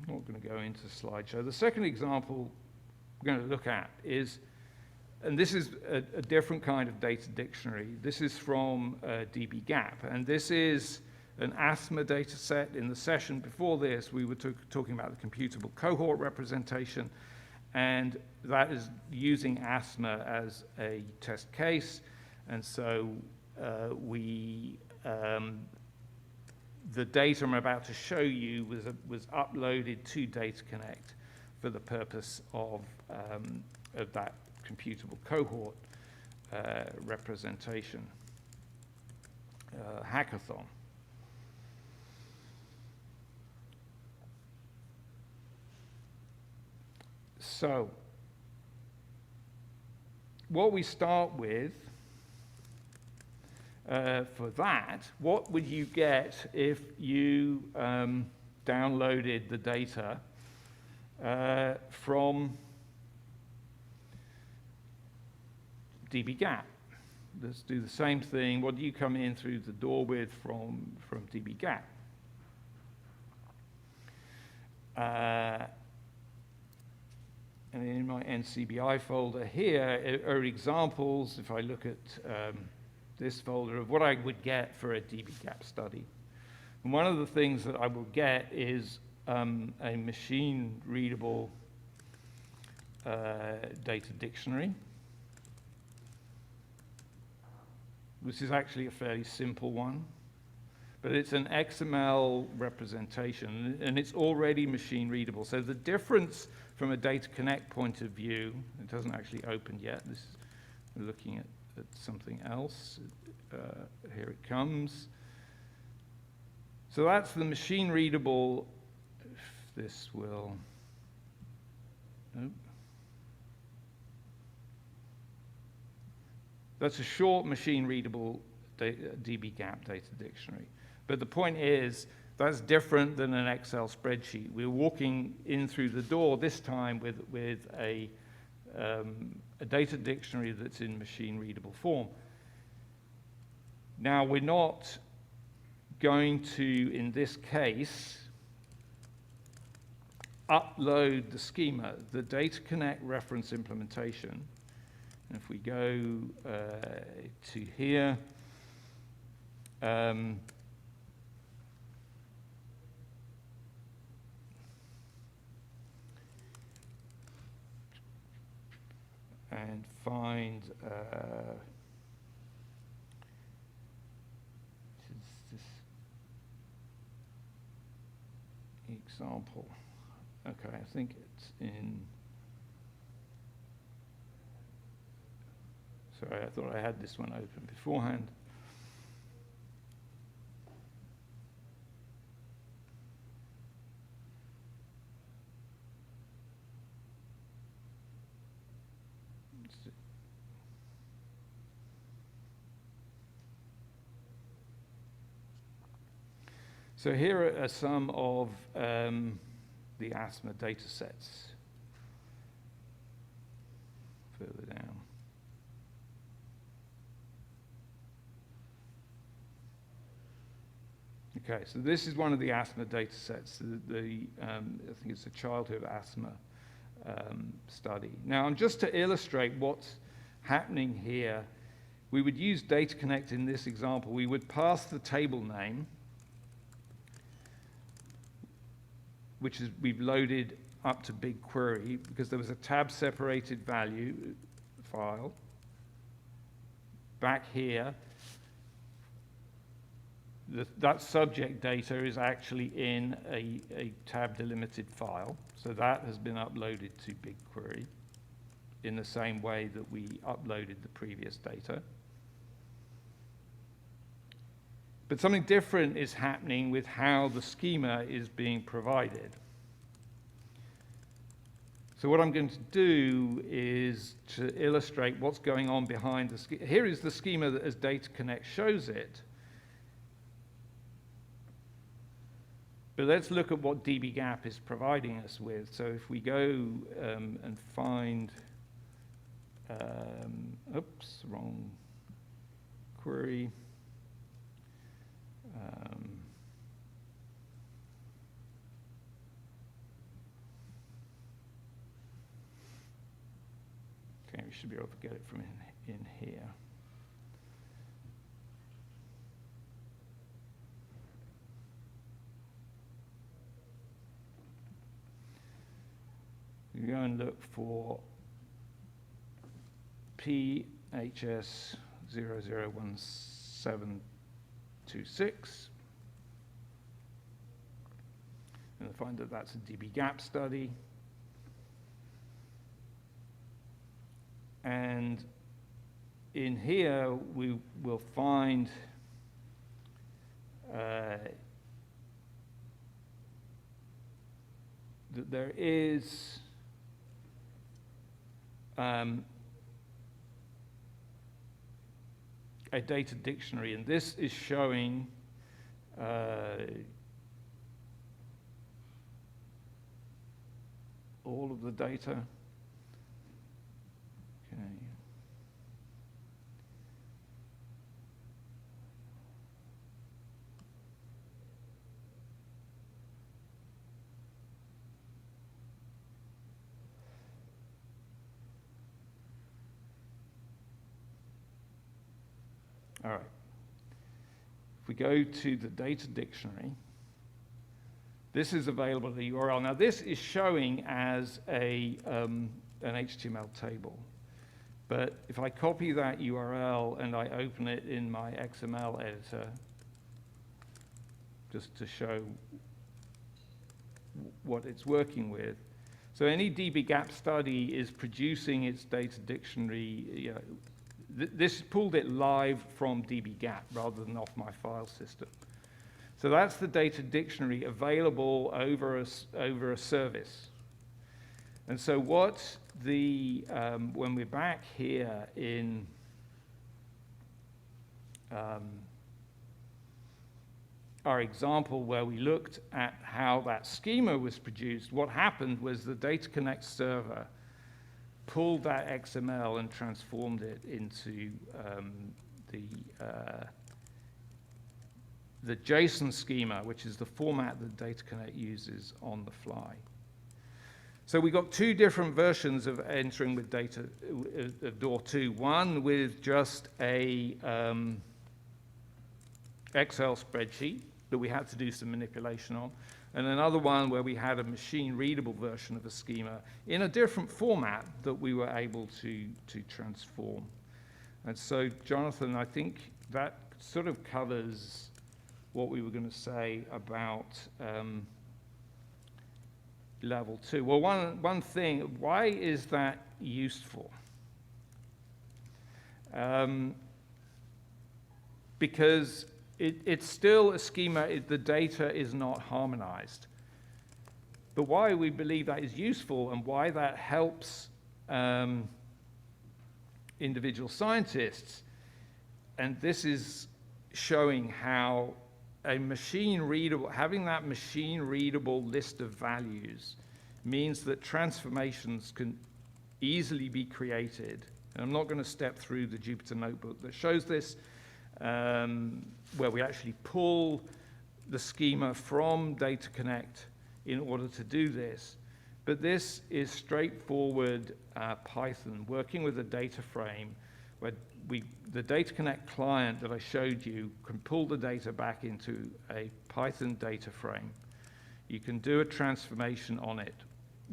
I'm not going to go into the slideshow. The second example we're going to look at is, and this is a different kind of data dictionary. This is from dbGaP, and this is an asthma data set. In the session before this, we were talking about the computable cohort representation, and that is using asthma as a test case. And so the data I'm about to show you was uploaded to Data Connect for the purpose of that computable cohort representation hackathon. So what we start with for that, what would you get if you downloaded the data from dbGaP? Let's do the same thing. What do you come in through the door with from dbGaP? And in my NCBI folder here are examples, if I look at this folder, of what I would get for a dbGaP study. And one of the things that I will get is a machine-readable data dictionary. This is actually a fairly simple one, but it's an XML representation, and it's already machine-readable. So the difference from a Data Connect point of view, it doesn't actually open yet. We're looking at something else. Here it comes. So that's the machine-readable. If this will, nope. That's a short machine-readable dbGaP data dictionary. But the point is, that's different than an Excel spreadsheet. We're walking in through the door this time with a data dictionary that's in machine-readable form. Now, we're not going to, in this case, upload the schema, the Data Connect reference implementation. And if we go to here, and find this example. Okay, I think it's in. Sorry, I thought I had this one open beforehand. So here are some of the asthma data sets further down. Okay, so this is one of the asthma data sets, I think it's a childhood asthma study. Now, just to illustrate what's happening here, we would use Data Connect in this example. We would pass the table name, which is we've loaded up to BigQuery because there was a tab-separated value file back here. That subject data is actually in a tab-delimited file, so that has been uploaded to BigQuery in the same way that we uploaded the previous data. But something different is happening with how the schema is being provided. So what I'm going to do is to illustrate what's going on behind the schema. Here is the schema that as Data Connect shows it. But let's look at what dbGaP is providing us with. So if we go and find, oops, wrong query. we should be able to get it from in here. You go and look for PHS 001726. And I find that that's a dbGaP study. And in here, we will find that there is a data dictionary, and this is showing all of the data. Okay. All right. If we go to the data dictionary, this is available at the URL. Now, this is showing as an HTML table. But if I copy that URL and I open it in my XML editor, just to show what it's working with. So any dbGaP study is producing its data dictionary. You know, this pulled it live from dbGaP rather than off my file system. So that's the data dictionary available over a service. And so what the, when we're back here in our example where we looked at how that schema was produced, what happened was the Data Connect server pulled that XML and transformed it into the JSON schema, which is the format that Data Connect uses on the fly. So we got two different versions of entering with data of DOR2. One with just a Excel spreadsheet that we had to do some manipulation on, and another one where we had a machine-readable version of a schema in a different format that we were able to transform. And so, Jonathan, I think that sort of covers what we were going to say about level 2. Well, one thing, why is that useful? Because it's still a schema, the data is not harmonized. But why we believe that is useful and why that helps individual scientists, and this is showing how a machine-readable, having that machine-readable list of values means that transformations can easily be created. And I'm not going to step through the Jupyter Notebook that shows this, where we actually pull the schema from Data Connect in order to do this. But this is straightforward Python, working with a data frame where the Data Connect client that I showed you can pull the data back into a Python data frame. You can do a transformation on it,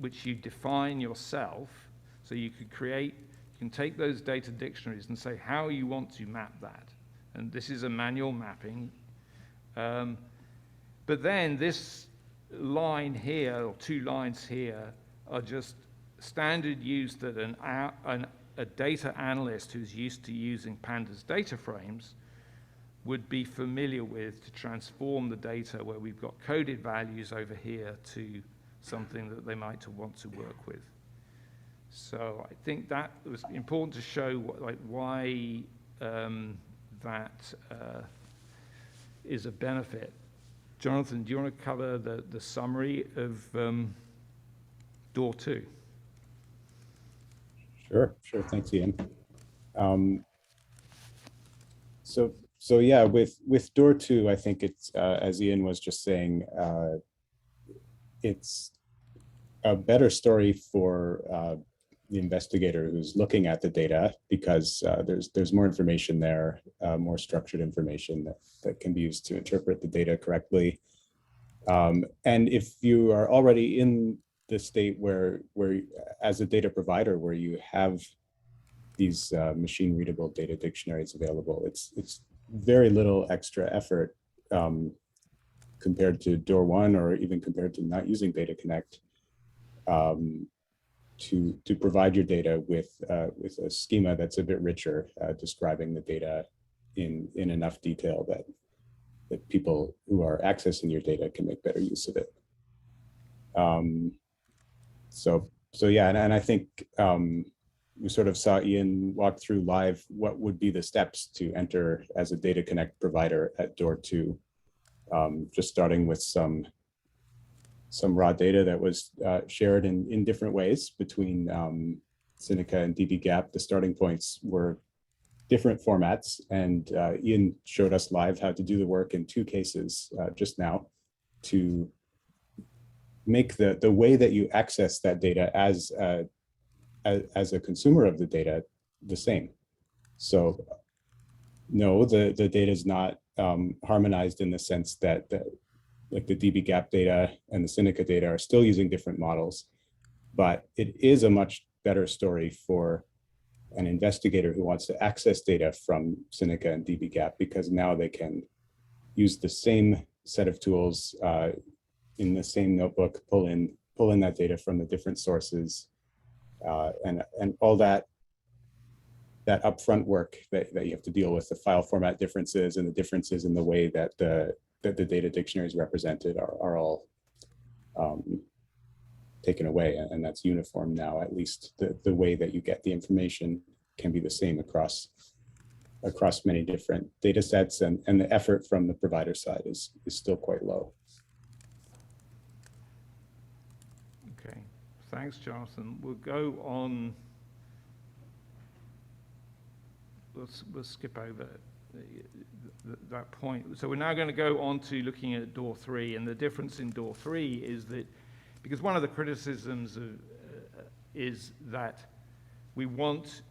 which you define yourself. So you could create, you can take those data dictionaries and say how you want to map that. And this is a manual mapping. But then this line here, or two lines here, are just standard use that a data analyst who's used to using pandas data frames would be familiar with to transform the data where we've got coded values over here to something that they might want to work with. So I think that was important to show why that is a benefit. Jonathan, do you want to cover the summary of DOR2? Sure. Thanks, Ian. So yeah, with DOR2, I think it's as Ian was just saying, it's a better story for investigator who's looking at the data, because there's more information there, more structured information that can be used to interpret the data correctly. And if you are already in the state where as a data provider, where you have these machine readable data dictionaries available, it's very little extra effort compared to Door 1, or even compared to not using Data Connect, to provide your data with a schema that's a bit richer, describing the data in enough detail that people who are accessing your data can make better use of it. So yeah, and I think we sort of saw Ian walk through live what would be the steps to enter as a Data Connect provider at Door 2, just starting with some raw data that was shared in different ways between Synica and dbGaP. The starting points were different formats, and Ian showed us live how to do the work in 2 cases just now, to make the way that you access that data as a consumer of the data the same. So no, the data is not harmonized in the sense that like the dbGaP data and the Synica data are still using different models, but it is a much better story for an investigator who wants to access data from Synica and dbGaP, because now they can use the same set of tools in the same notebook, pull in that data from the different sources, and all that upfront work that you have to deal with, the file format differences and the differences in the way that the data dictionary is represented are all taken away, and that's uniform now. At least the way that you get the information can be the same across many different data sets, and the effort from the provider side is still quite low. Okay, thanks, Jonathan. We'll go on. We'll skip over that point. So we're now going to go on to looking at Door 3, and the difference in Door 3 is that, because one of the criticisms is that we want